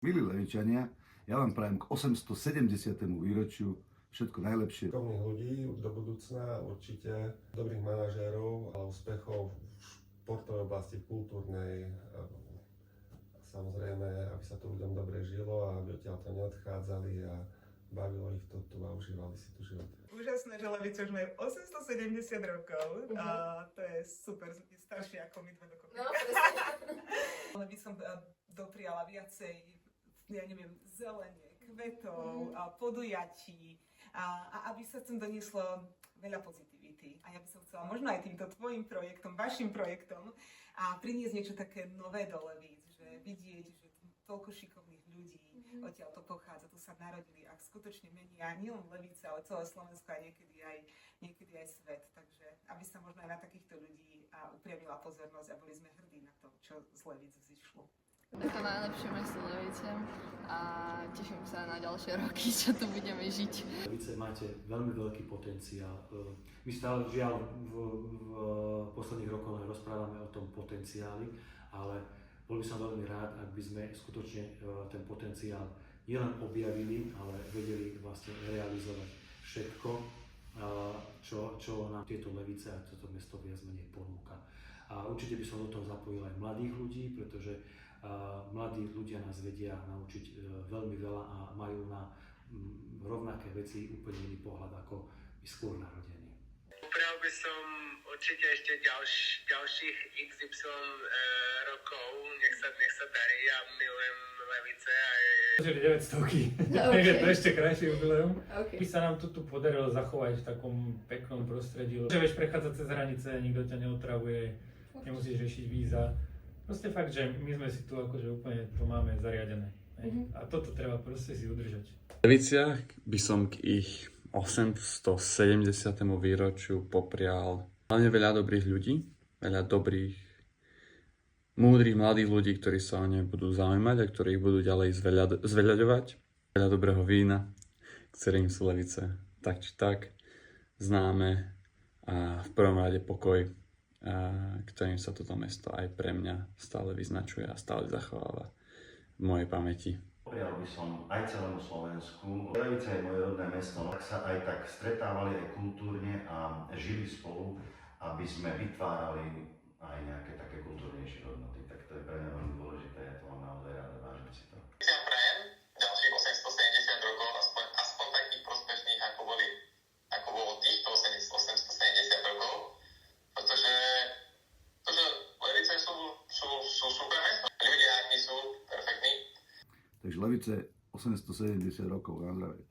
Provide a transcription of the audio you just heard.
Milí Levičania, ja vám prajem k 870. výročiu všetko najlepšie. Šikovných ľudí do budúcna, určite dobrých manažérov a úspechov v športovej oblasti, kultúrnej. Samozrejme, aby sa tu ľuďom dobre žilo a aby odtiaľto neodchádzali a bavilo ich to tu a užívali si tu život. Úžasné, že Levice už majú 870 rokov. A to je super, staršie ako my dve dokopy. No, presne. Ale by som dopriala viacej, ja neviem, zelenie, kvetov, podujatí a aby sa sem donieslo veľa pozitivity. A ja by som chcela možno aj týmto tvojim projektom, vašim projektom a priniesť niečo také nové do Levíc, že vidieť, že toľko šikovných ľudí odtiaľ to pochádza, tu sa narodili a skutočne menia nielen Levice, ale celé Slovensko a niekedy aj svet. Takže aby sa možno aj na takýchto ľudí upriamila pozornosť a boli sme hrdí na to, čo z Levíc zišlo. Je to najlepšie mesto Levice a teším sa na ďalšie roky, čo tu budeme žiť. Levice máte veľmi veľký potenciál. My stále žiaľ v posledných rokoch rozprávame o tom potenciáli, ale bol by som veľmi rád, ak by sme skutočne ten potenciál nielen objavili, ale vedeli vlastne realizovať všetko, čo nám tieto Levice a toto mesto viac menej ponúka. A určite by som do toho zapojil aj mladých ľudí, pretože mladí ľudia nás vedia naučiť veľmi veľa a majú na rovnaké veci úplne iný pohľad ako my skôr narodení. Uprial by som určite ešte ďalších XY rokov, nech sa darí, ja milujem Levice a 900-ky, Okay. je to ešte krajšie jubileum. Okay. By sa nám to tu podarilo zachovať v takom peknom prostredí. Že vieš prechádzať cez hranice, nikto ťa neotravuje, nemusíš riešiť víza. Proste fakt, že my sme si tu akože úplne to máme zariadené. A toto treba proste si udržať. V Leviciach by som k ich 870. výročiu poprial hlavne veľa dobrých ľudí, veľa dobrých, múdrych mladých ľudí, ktorí sa o ne budú zaujímať a ktorí ich budú ďalej zveľaďovať. Veľa dobrého vína, ktorým sú Levice tak či tak známe a v prvom rade pokoj, ktorým sa toto mesto aj pre mňa stále vyznačuje a stále zachováva v mojej pamäti. Poprial by som aj celému Slovensku. Levice je moje rodné mesto, no tak sa aj tak stretávali aj kultúrne a žili spolu, aby sme vytvárali aj nejaké také kultúrnejšie hodnoty. Tak to je pre mňa veľmi dôležité, ja to mám naozaj rád a vážim si to. ja prajem ďalších 870 rokov, aspoň takých prospešných, ako bolo týchto 870 rokov, pretože Levice sú super mesto. Ľudia, akí sú perfektní. Takže Levice 870 rokov, na zdravie.